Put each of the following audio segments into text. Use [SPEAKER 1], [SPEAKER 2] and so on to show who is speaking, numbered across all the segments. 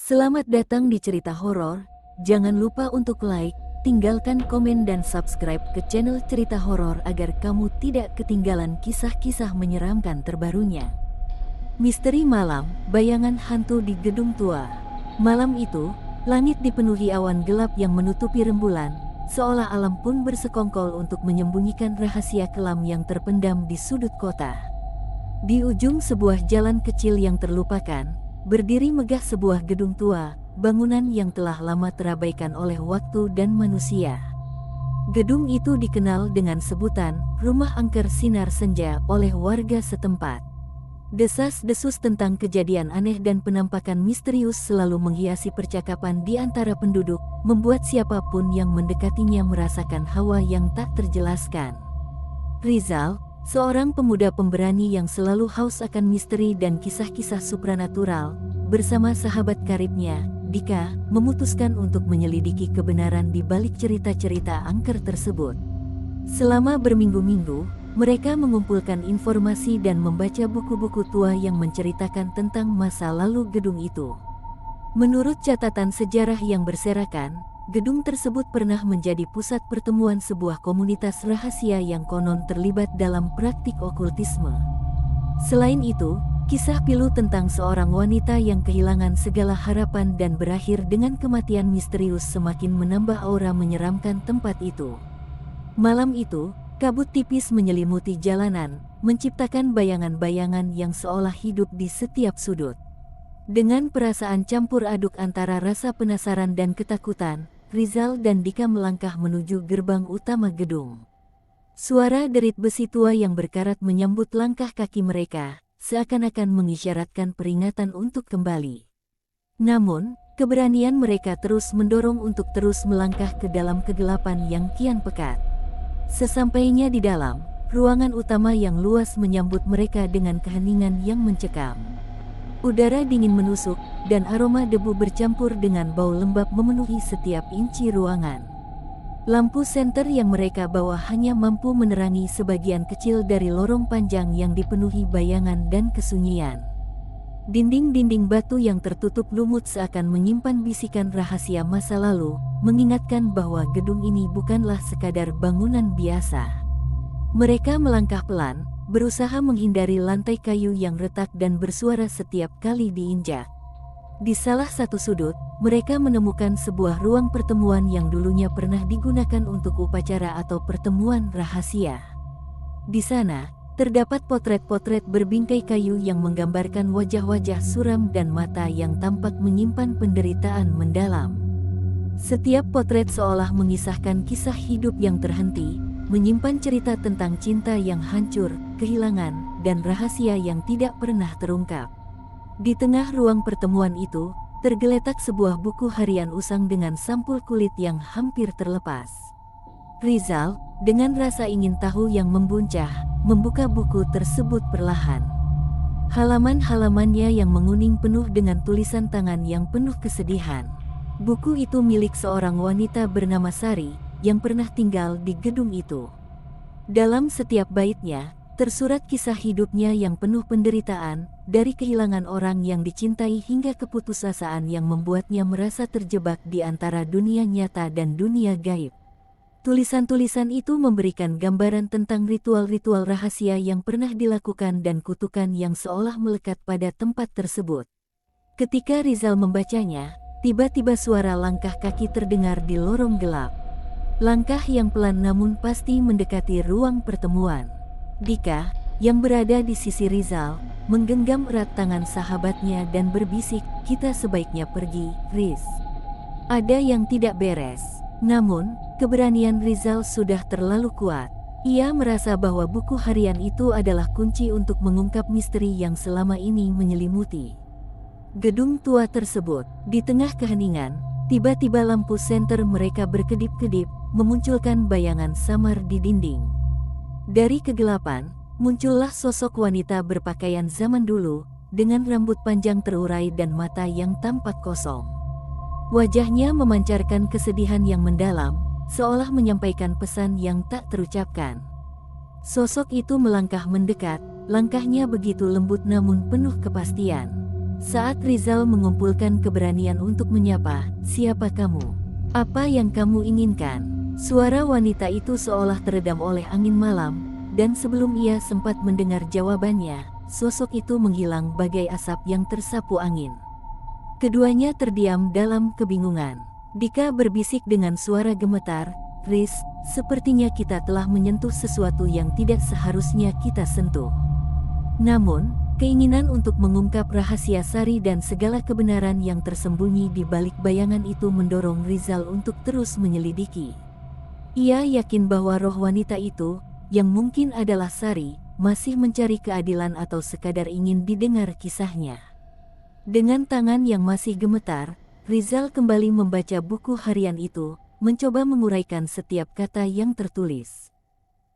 [SPEAKER 1] Selamat datang di cerita horor. Jangan lupa untuk like, tinggalkan komen dan subscribe ke channel cerita horor agar kamu tidak ketinggalan kisah-kisah menyeramkan terbarunya. Misteri malam, bayangan hantu di gedung tua. Malam itu, langit dipenuhi awan gelap yang menutupi rembulan, seolah alam pun bersekongkol untuk menyembunyikan rahasia kelam yang terpendam di sudut kota. Di ujung sebuah jalan kecil yang terlupakan, berdiri megah sebuah gedung tua, bangunan yang telah lama terabaikan oleh waktu dan manusia. Gedung itu dikenal dengan sebutan Rumah Angker Sinar Senja oleh warga setempat. Desas-desus tentang kejadian aneh dan penampakan misterius selalu menghiasi percakapan di antara penduduk, membuat siapapun yang mendekatinya merasakan hawa yang tak terjelaskan. Rizal, seorang pemuda pemberani yang selalu haus akan misteri dan kisah-kisah supranatural, bersama sahabat karibnya, Dika, memutuskan untuk menyelidiki kebenaran di balik cerita-cerita angker tersebut. Selama berminggu-minggu, mereka mengumpulkan informasi dan membaca buku-buku tua yang menceritakan tentang masa lalu gedung itu. Menurut catatan sejarah yang berserakan, gedung tersebut pernah menjadi pusat pertemuan sebuah komunitas rahasia yang konon terlibat dalam praktik okultisme. Selain itu, kisah pilu tentang seorang wanita yang kehilangan segala harapan dan berakhir dengan kematian misterius semakin menambah aura menyeramkan tempat itu. Malam itu, kabut tipis menyelimuti jalanan, menciptakan bayangan-bayangan yang seolah hidup di setiap sudut. Dengan perasaan campur aduk antara rasa penasaran dan ketakutan, Rizal dan Dika melangkah menuju gerbang utama gedung. Suara derit besi tua yang berkarat menyambut langkah kaki mereka, seakan-akan mengisyaratkan peringatan untuk kembali. Namun, keberanian mereka terus mendorong untuk terus melangkah ke dalam kegelapan yang kian pekat. Sesampainya di dalam, ruangan utama yang luas menyambut mereka dengan keheningan yang mencekam. Udara dingin menusuk, dan aroma debu bercampur dengan bau lembab memenuhi setiap inci ruangan. Lampu senter yang mereka bawa hanya mampu menerangi sebagian kecil dari lorong panjang yang dipenuhi bayangan dan kesunyian. Dinding-dinding batu yang tertutup lumut seakan menyimpan bisikan rahasia masa lalu, mengingatkan bahwa gedung ini bukanlah sekadar bangunan biasa. Mereka melangkah pelan, berusaha menghindari lantai kayu yang retak dan bersuara setiap kali diinjak. Di salah satu sudut, mereka menemukan sebuah ruang pertemuan yang dulunya pernah digunakan untuk upacara atau pertemuan rahasia. Di sana, terdapat potret-potret berbingkai kayu yang menggambarkan wajah-wajah suram dan mata yang tampak menyimpan penderitaan mendalam. Setiap potret seolah mengisahkan kisah hidup yang terhenti, menyimpan cerita tentang cinta yang hancur, kehilangan, dan rahasia yang tidak pernah terungkap. Di tengah ruang pertemuan itu, tergeletak sebuah buku harian usang dengan sampul kulit yang hampir terlepas. Rizal, dengan rasa ingin tahu yang membuncah, membuka buku tersebut perlahan. Halaman-halamannya yang menguning penuh dengan tulisan tangan yang penuh kesedihan. Buku itu milik seorang wanita bernama Sari, yang pernah tinggal di gedung itu. Dalam setiap baitnya, tersurat kisah hidupnya yang penuh penderitaan, dari kehilangan orang yang dicintai hingga keputusasaan yang membuatnya merasa terjebak di antara dunia nyata dan dunia gaib. Tulisan-tulisan itu memberikan gambaran tentang ritual-ritual rahasia yang pernah dilakukan dan kutukan yang seolah melekat pada tempat tersebut. Ketika Rizal membacanya, tiba-tiba suara langkah kaki terdengar di lorong gelap. Langkah yang pelan namun pasti mendekati ruang pertemuan. Dika, yang berada di sisi Rizal, menggenggam erat tangan sahabatnya dan berbisik, "Kita sebaiknya pergi, Riz. Ada yang tidak beres." Namun, keberanian Rizal sudah terlalu kuat. Ia merasa bahwa buku harian itu adalah kunci untuk mengungkap misteri yang selama ini menyelimuti gedung tua tersebut. Di tengah keheningan, tiba-tiba lampu senter mereka berkedip-kedip, memunculkan bayangan samar di dinding. Dari kegelapan, muncullah sosok wanita berpakaian zaman dulu, dengan rambut panjang terurai dan mata yang tampak kosong. Wajahnya memancarkan kesedihan yang mendalam, seolah menyampaikan pesan yang tak terucapkan. Sosok itu melangkah mendekat, langkahnya begitu lembut namun penuh kepastian. Saat Rizal mengumpulkan keberanian untuk menyapa, "Siapa kamu? Apa yang kamu inginkan?" Suara wanita itu seolah teredam oleh angin malam, dan sebelum ia sempat mendengar jawabannya, sosok itu menghilang bagai asap yang tersapu angin. Keduanya terdiam dalam kebingungan. Dika berbisik dengan suara gemetar, "Riz, sepertinya kita telah menyentuh sesuatu yang tidak seharusnya kita sentuh." Namun, keinginan untuk mengungkap rahasia Sari dan segala kebenaran yang tersembunyi di balik bayangan itu mendorong Rizal untuk terus menyelidiki. Ia yakin bahwa roh wanita itu, yang mungkin adalah Sari, masih mencari keadilan atau sekadar ingin didengar kisahnya. Dengan tangan yang masih gemetar, Rizal kembali membaca buku harian itu, mencoba menguraikan setiap kata yang tertulis.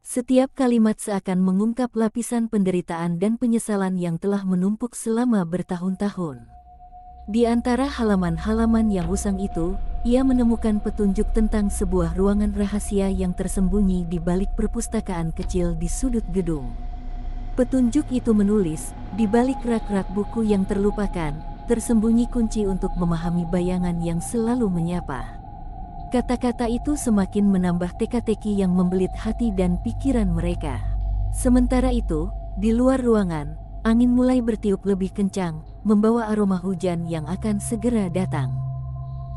[SPEAKER 1] Setiap kalimat seakan mengungkap lapisan penderitaan dan penyesalan yang telah menumpuk selama bertahun-tahun. Di antara halaman-halaman yang usang itu, ia menemukan petunjuk tentang sebuah ruangan rahasia yang tersembunyi di balik perpustakaan kecil di sudut gedung. Petunjuk itu menulis, di balik rak-rak buku yang terlupakan, tersembunyi kunci untuk memahami bayangan yang selalu menyapa. Kata-kata itu semakin menambah teka-teki yang membelit hati dan pikiran mereka. Sementara itu, di luar ruangan, angin mulai bertiup lebih kencang, membawa aroma hujan yang akan segera datang.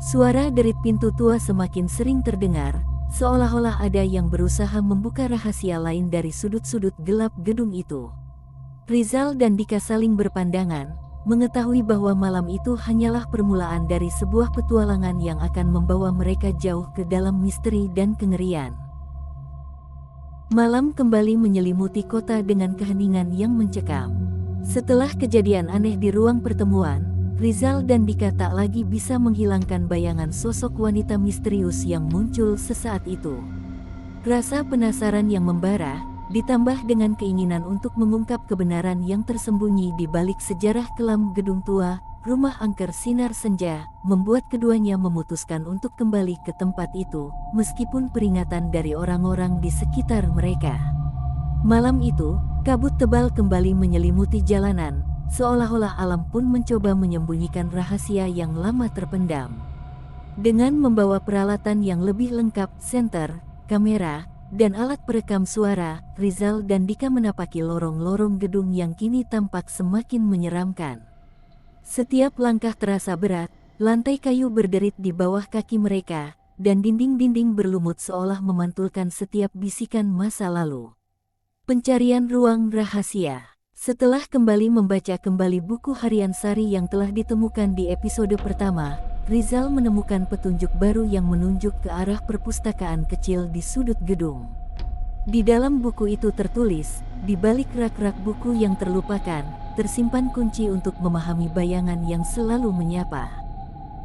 [SPEAKER 1] Suara derit pintu tua semakin sering terdengar, seolah-olah ada yang berusaha membuka rahasia lain dari sudut-sudut gelap gedung itu. Rizal dan Dika saling berpandangan, mengetahui bahwa malam itu hanyalah permulaan dari sebuah petualangan yang akan membawa mereka jauh ke dalam misteri dan kengerian. Malam kembali menyelimuti kota dengan keheningan yang mencekam. Setelah kejadian aneh di ruang pertemuan, Rizal dan Dika tak lagi bisa menghilangkan bayangan sosok wanita misterius yang muncul sesaat itu. Rasa penasaran yang membara, ditambah dengan keinginan untuk mengungkap kebenaran yang tersembunyi di balik sejarah kelam gedung tua, rumah angker sinar senja, membuat keduanya memutuskan untuk kembali ke tempat itu, meskipun peringatan dari orang-orang di sekitar mereka. Malam itu, kabut tebal kembali menyelimuti jalanan, seolah-olah alam pun mencoba menyembunyikan rahasia yang lama terpendam. Dengan membawa peralatan yang lebih lengkap, senter, kamera, dan alat perekam suara, Rizal dan Dika menapaki lorong-lorong gedung yang kini tampak semakin menyeramkan. Setiap langkah terasa berat, lantai kayu berderit di bawah kaki mereka, dan dinding-dinding berlumut seolah memantulkan setiap bisikan masa lalu. Pencarian ruang rahasia. Setelah kembali membaca kembali buku harian Sari yang telah ditemukan di episode pertama, Rizal menemukan petunjuk baru yang menunjuk ke arah perpustakaan kecil di sudut gedung. Di dalam buku itu tertulis, di balik rak-rak buku yang terlupakan, tersimpan kunci untuk memahami bayangan yang selalu menyapa.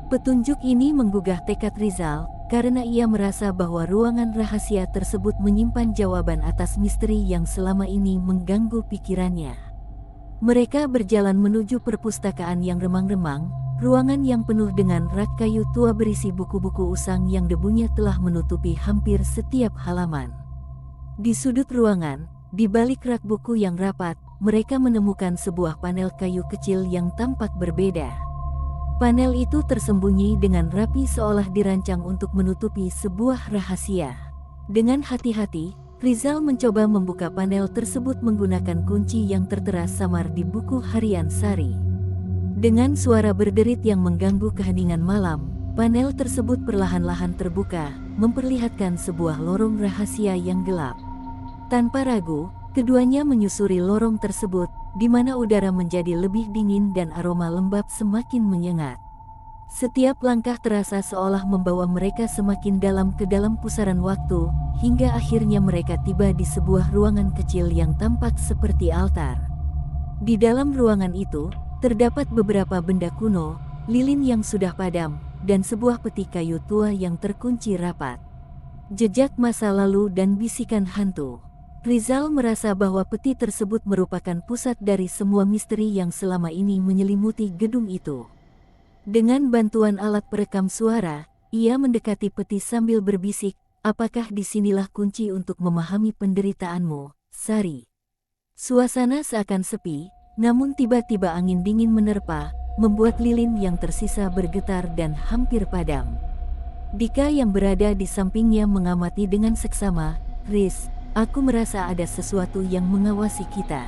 [SPEAKER 1] Petunjuk ini menggugah tekad Rizal, karena ia merasa bahwa ruangan rahasia tersebut menyimpan jawaban atas misteri yang selama ini mengganggu pikirannya. Mereka berjalan menuju perpustakaan yang remang-remang, ruangan yang penuh dengan rak kayu tua berisi buku-buku usang yang debunya telah menutupi hampir setiap halaman. Di sudut ruangan, di balik rak buku yang rapat, mereka menemukan sebuah panel kayu kecil yang tampak berbeda. Panel itu tersembunyi dengan rapi seolah dirancang untuk menutupi sebuah rahasia. Dengan hati-hati, Rizal mencoba membuka panel tersebut menggunakan kunci yang tertera samar di buku harian Sari. Dengan suara berderit yang mengganggu keheningan malam, panel tersebut perlahan-lahan terbuka, memperlihatkan sebuah lorong rahasia yang gelap. Tanpa ragu, keduanya menyusuri lorong tersebut, di mana udara menjadi lebih dingin dan aroma lembab semakin menyengat. Setiap langkah terasa seolah membawa mereka semakin dalam ke dalam pusaran waktu, hingga akhirnya mereka tiba di sebuah ruangan kecil yang tampak seperti altar. Di dalam ruangan itu, terdapat beberapa benda kuno, lilin yang sudah padam, dan sebuah peti kayu tua yang terkunci rapat. Jejak masa lalu dan bisikan hantu. Rizal merasa bahwa peti tersebut merupakan pusat dari semua misteri yang selama ini menyelimuti gedung itu. Dengan bantuan alat perekam suara, ia mendekati peti sambil berbisik, "Apakah disinilah kunci untuk memahami penderitaanmu, Sari?" Suasana seakan sepi, namun tiba-tiba angin dingin menerpa, membuat lilin yang tersisa bergetar dan hampir padam. Dika yang berada di sampingnya mengamati dengan seksama. "Riz, aku merasa ada sesuatu yang mengawasi kita."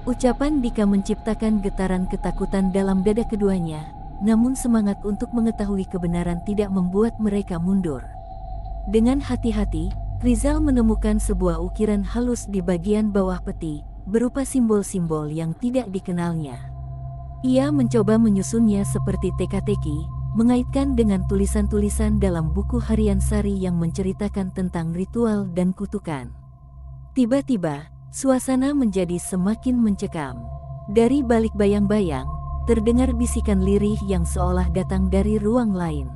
[SPEAKER 1] Ucapan Dika menciptakan getaran ketakutan dalam dada keduanya, namun semangat untuk mengetahui kebenaran tidak membuat mereka mundur. Dengan hati-hati, Rizal menemukan sebuah ukiran halus di bagian bawah peti, berupa simbol-simbol yang tidak dikenalnya. Ia mencoba menyusunnya seperti teka-teki, mengaitkan dengan tulisan-tulisan dalam buku harian Sari yang menceritakan tentang ritual dan kutukan. Tiba-tiba, suasana menjadi semakin mencekam. Dari balik bayang-bayang, terdengar bisikan lirih yang seolah datang dari ruang lain.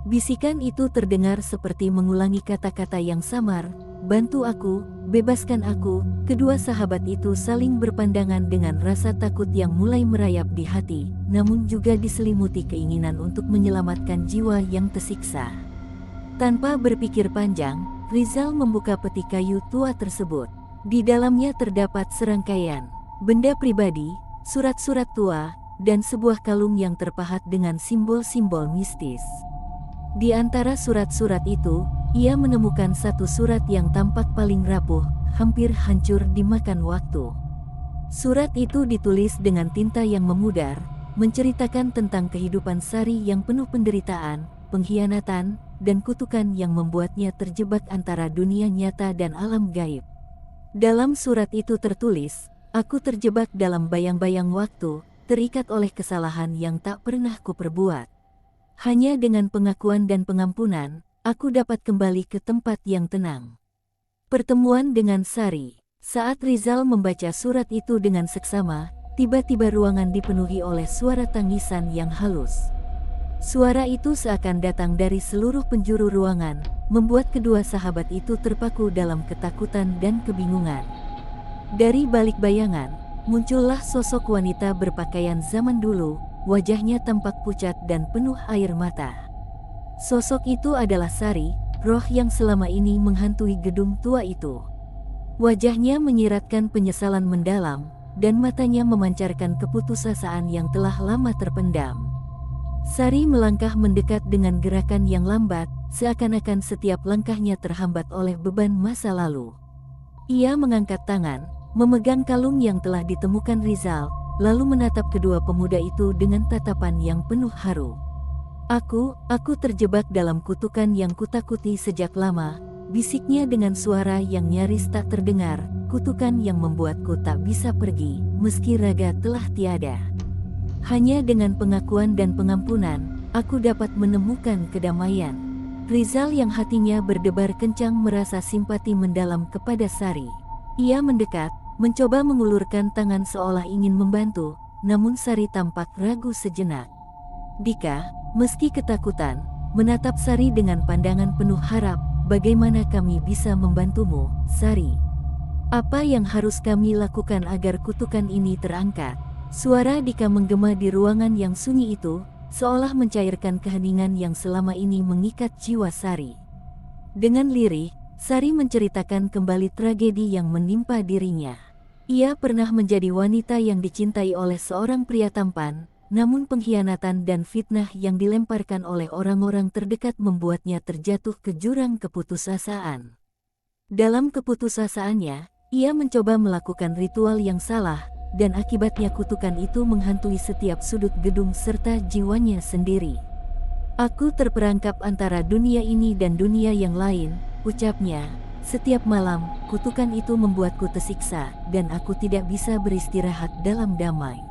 [SPEAKER 1] Bisikan itu terdengar seperti mengulangi kata-kata yang samar, "Bantu aku, bebaskan aku." Kedua sahabat itu saling berpandangan dengan rasa takut yang mulai merayap di hati, namun juga diselimuti keinginan untuk menyelamatkan jiwa yang tersiksa. Tanpa berpikir panjang, Rizal membuka peti kayu tua tersebut. Di dalamnya terdapat serangkaian benda pribadi, surat-surat tua, dan sebuah kalung yang terpahat dengan simbol-simbol mistis. Di antara surat-surat itu, ia menemukan satu surat yang tampak paling rapuh, hampir hancur dimakan waktu. Surat itu ditulis dengan tinta yang memudar, menceritakan tentang kehidupan Sari yang penuh penderitaan, pengkhianatan, dan kutukan yang membuatnya terjebak antara dunia nyata dan alam gaib. Dalam surat itu tertulis, "Aku terjebak dalam bayang-bayang waktu, terikat oleh kesalahan yang tak pernah kuperbuat. Hanya dengan pengakuan dan pengampunan, aku dapat kembali ke tempat yang tenang." Pertemuan dengan Sari. Saat Rizal membaca surat itu dengan seksama, tiba-tiba ruangan dipenuhi oleh suara tangisan yang halus. Suara itu seakan datang dari seluruh penjuru ruangan, membuat kedua sahabat itu terpaku dalam ketakutan dan kebingungan. Dari balik bayangan, muncullah sosok wanita berpakaian zaman dulu. Wajahnya tampak pucat dan penuh air mata. Sosok itu adalah Sari, roh yang selama ini menghantui gedung tua itu. Wajahnya menyiratkan penyesalan mendalam, dan matanya memancarkan keputusasaan yang telah lama terpendam. Sari melangkah mendekat dengan gerakan yang lambat, seakan-akan setiap langkahnya terhambat oleh beban masa lalu. Ia mengangkat tangan, memegang kalung yang telah ditemukan Rizal, lalu menatap kedua pemuda itu dengan tatapan yang penuh haru. Aku terjebak dalam kutukan yang kutakuti sejak lama," bisiknya dengan suara yang nyaris tak terdengar, "kutukan yang membuatku tak bisa pergi, meski raga telah tiada. Hanya dengan pengakuan dan pengampunan, aku dapat menemukan kedamaian." Rizal yang hatinya berdebar kencang merasa simpati mendalam kepada Sari. Ia mendekat, mencoba mengulurkan tangan seolah ingin membantu, namun Sari tampak ragu sejenak. Dika, meski ketakutan, menatap Sari dengan pandangan penuh harap. "Bagaimana kami bisa membantumu, Sari? Apa yang harus kami lakukan agar kutukan ini terangkat?" Suara Dika menggema di ruangan yang sunyi itu, seolah mencairkan keheningan yang selama ini mengikat jiwa Sari. Dengan lirih, Sari menceritakan kembali tragedi yang menimpa dirinya. Ia pernah menjadi wanita yang dicintai oleh seorang pria tampan, namun pengkhianatan dan fitnah yang dilemparkan oleh orang-orang terdekat membuatnya terjatuh ke jurang keputusasaan. Dalam keputusasaannya, ia mencoba melakukan ritual yang salah, dan akibatnya kutukan itu menghantui setiap sudut gedung serta jiwanya sendiri. "Aku terperangkap antara dunia ini dan dunia yang lain," ucapnya. "Setiap malam, kutukan itu membuatku tersiksa, dan aku tidak bisa beristirahat dalam damai."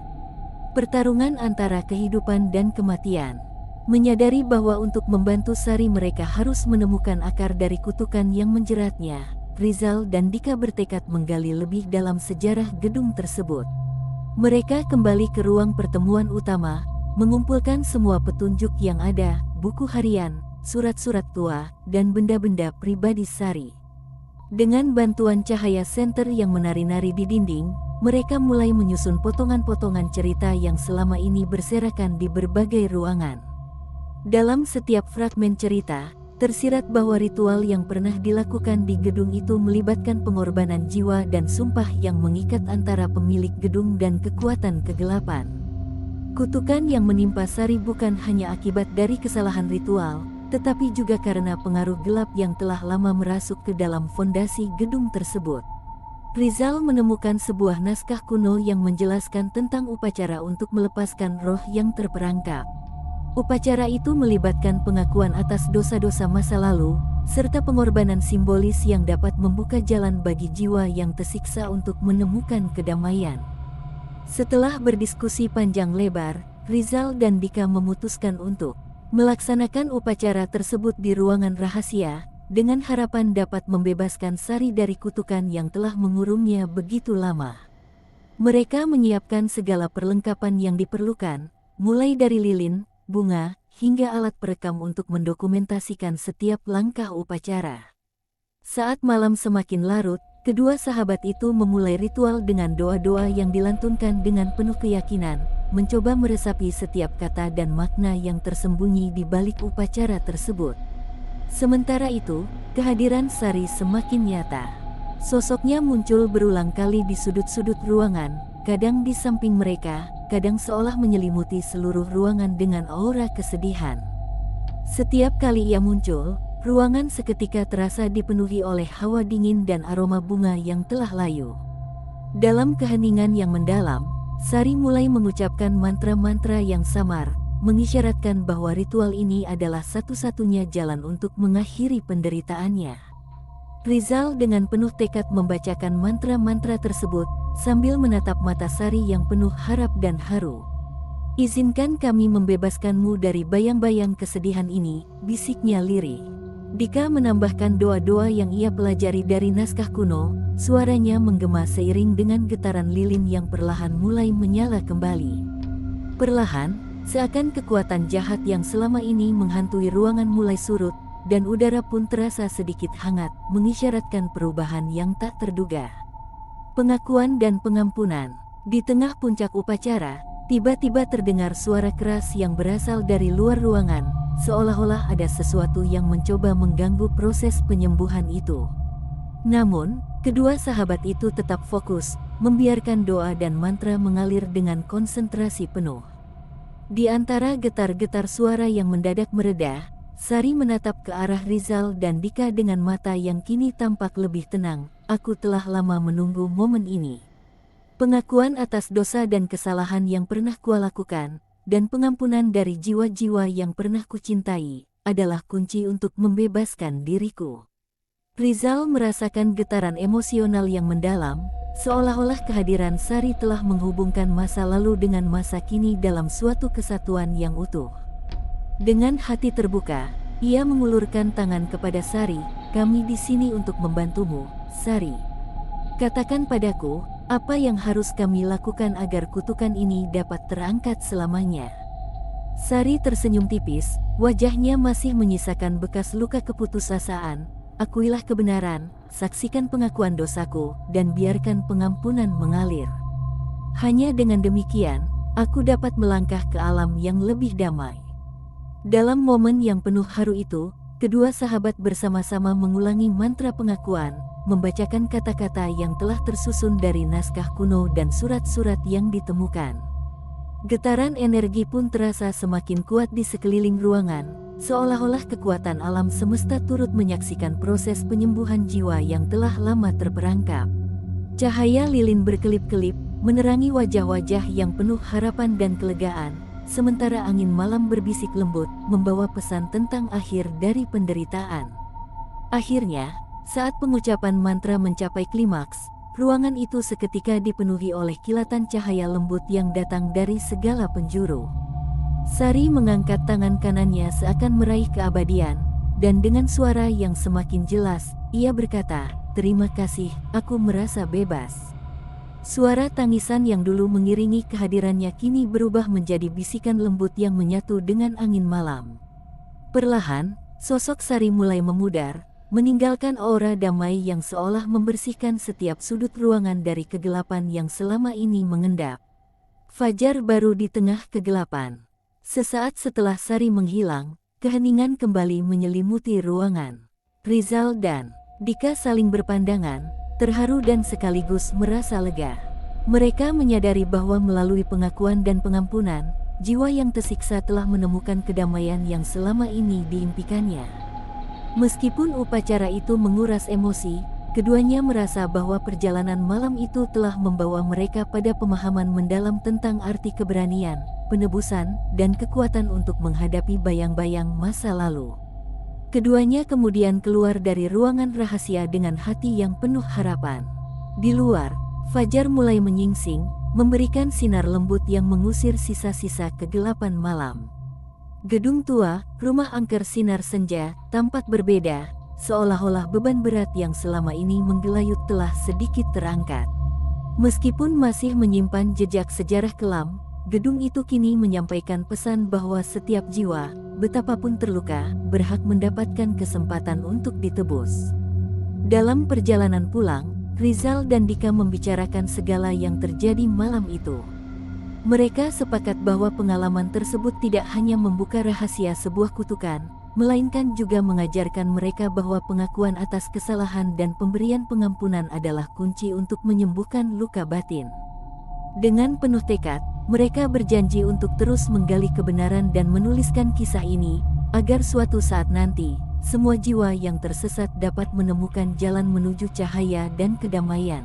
[SPEAKER 1] Pertarungan antara kehidupan dan kematian. Menyadari bahwa untuk membantu Sari mereka harus menemukan akar dari kutukan yang menjeratnya, Rizal dan Dika bertekad menggali lebih dalam sejarah gedung tersebut. Mereka kembali ke ruang pertemuan utama, mengumpulkan semua petunjuk yang ada, buku harian, surat-surat tua, dan benda-benda pribadi Sari. Dengan bantuan cahaya senter yang menari-nari di dinding, mereka mulai menyusun potongan-potongan cerita yang selama ini berserakan di berbagai ruangan. Dalam setiap fragmen cerita, tersirat bahwa ritual yang pernah dilakukan di gedung itu melibatkan pengorbanan jiwa dan sumpah yang mengikat antara pemilik gedung dan kekuatan kegelapan. Kutukan yang menimpa Sari bukan hanya akibat dari kesalahan ritual, tetapi juga karena pengaruh gelap yang telah lama merasuk ke dalam fondasi gedung tersebut. Rizal menemukan sebuah naskah kuno yang menjelaskan tentang upacara untuk melepaskan roh yang terperangkap. Upacara itu melibatkan pengakuan atas dosa-dosa masa lalu, serta pengorbanan simbolis yang dapat membuka jalan bagi jiwa yang tersiksa untuk menemukan kedamaian. Setelah berdiskusi panjang lebar, Rizal dan Dika memutuskan untuk melaksanakan upacara tersebut di ruangan rahasia, dengan harapan dapat membebaskan Sari dari kutukan yang telah mengurungnya begitu lama. Mereka menyiapkan segala perlengkapan yang diperlukan, mulai dari lilin, bunga, hingga alat perekam untuk mendokumentasikan setiap langkah upacara. Saat malam semakin larut, kedua sahabat itu memulai ritual dengan doa-doa yang dilantunkan dengan penuh keyakinan, mencoba meresapi setiap kata dan makna yang tersembunyi di balik upacara tersebut. Sementara itu, kehadiran Sari semakin nyata. Sosoknya muncul berulang kali di sudut-sudut ruangan, kadang di samping mereka, kadang seolah menyelimuti seluruh ruangan dengan aura kesedihan. Setiap kali ia muncul, ruangan seketika terasa dipenuhi oleh hawa dingin dan aroma bunga yang telah layu. Dalam keheningan yang mendalam, Sari mulai mengucapkan mantra-mantra yang samar, mengisyaratkan bahwa ritual ini adalah satu-satunya jalan untuk mengakhiri penderitaannya. Rizal dengan penuh tekad membacakan mantra-mantra tersebut, sambil menatap mata Sari yang penuh harap dan haru. "Izinkan kami membebaskanmu dari bayang-bayang kesedihan ini," bisiknya lirih. Dika menambahkan doa-doa yang ia pelajari dari naskah kuno, suaranya menggema seiring dengan getaran lilin yang perlahan mulai menyala kembali. Perlahan, seakan kekuatan jahat yang selama ini menghantui ruangan mulai surut, dan udara pun terasa sedikit hangat, mengisyaratkan perubahan yang tak terduga. Pengakuan dan pengampunan. Di tengah puncak upacara, tiba-tiba terdengar suara keras yang berasal dari luar ruangan, seolah-olah ada sesuatu yang mencoba mengganggu proses penyembuhan itu. Namun, kedua sahabat itu tetap fokus, membiarkan doa dan mantra mengalir dengan konsentrasi penuh. Di antara getar-getar suara yang mendadak mereda, Sari menatap ke arah Rizal dan Dika dengan mata yang kini tampak lebih tenang. "Aku telah lama menunggu momen ini. Pengakuan atas dosa dan kesalahan yang pernah kulakukan, dan pengampunan dari jiwa-jiwa yang pernah kucintai, adalah kunci untuk membebaskan diriku." Rizal merasakan getaran emosional yang mendalam, seolah-olah kehadiran Sari telah menghubungkan masa lalu dengan masa kini dalam suatu kesatuan yang utuh. Dengan hati terbuka, ia mengulurkan tangan kepada Sari. "Kami di sini untuk membantumu, Sari. Katakan padaku, apa yang harus kami lakukan agar kutukan ini dapat terangkat selamanya?" Sari tersenyum tipis, wajahnya masih menyisakan bekas luka keputusasaan. "Akuilah kebenaran, saksikan pengakuan dosaku, dan biarkan pengampunan mengalir. Hanya dengan demikian, aku dapat melangkah ke alam yang lebih damai." Dalam momen yang penuh haru itu, kedua sahabat bersama-sama mengulangi mantra pengakuan, membacakan kata-kata yang telah tersusun dari naskah kuno dan surat-surat yang ditemukan. Getaran energi pun terasa semakin kuat di sekeliling ruangan, seolah-olah kekuatan alam semesta turut menyaksikan proses penyembuhan jiwa yang telah lama terperangkap. Cahaya lilin berkelip-kelip, menerangi wajah-wajah yang penuh harapan dan kelegaan, sementara angin malam berbisik lembut, membawa pesan tentang akhir dari penderitaan. Akhirnya, saat pengucapan mantra mencapai klimaks, ruangan itu seketika dipenuhi oleh kilatan cahaya lembut yang datang dari segala penjuru. Sari mengangkat tangan kanannya seakan meraih keabadian, dan dengan suara yang semakin jelas, ia berkata, "Terima kasih, aku merasa bebas." Suara tangisan yang dulu mengiringi kehadirannya kini berubah menjadi bisikan lembut yang menyatu dengan angin malam. Perlahan, sosok Sari mulai memudar, meninggalkan aura damai yang seolah membersihkan setiap sudut ruangan dari kegelapan yang selama ini mengendap. Fajar baru di tengah kegelapan. Sesaat setelah Sari menghilang, keheningan kembali menyelimuti ruangan. Rizal dan Dika saling berpandangan, terharu dan sekaligus merasa lega. Mereka menyadari bahwa melalui pengakuan dan pengampunan, jiwa yang tersiksa telah menemukan kedamaian yang selama ini diimpikannya. Meskipun upacara itu menguras emosi, keduanya merasa bahwa perjalanan malam itu telah membawa mereka pada pemahaman mendalam tentang arti keberanian, penebusan, dan kekuatan untuk menghadapi bayang-bayang masa lalu. Keduanya kemudian keluar dari ruangan rahasia dengan hati yang penuh harapan. Di luar, fajar mulai menyingsing, memberikan sinar lembut yang mengusir sisa-sisa kegelapan malam. Gedung tua, rumah angker sinar senja, tampak berbeda, seolah-olah beban berat yang selama ini menggelayut telah sedikit terangkat. Meskipun masih menyimpan jejak sejarah kelam, gedung itu kini menyampaikan pesan bahwa setiap jiwa, betapapun terluka, berhak mendapatkan kesempatan untuk ditebus. Dalam perjalanan pulang, Rizal dan Dika membicarakan segala yang terjadi malam itu. Mereka sepakat bahwa pengalaman tersebut tidak hanya membuka rahasia sebuah kutukan, melainkan juga mengajarkan mereka bahwa pengakuan atas kesalahan dan pemberian pengampunan adalah kunci untuk menyembuhkan luka batin. Dengan penuh tekad, mereka berjanji untuk terus menggali kebenaran dan menuliskan kisah ini, agar suatu saat nanti, semua jiwa yang tersesat dapat menemukan jalan menuju cahaya dan kedamaian.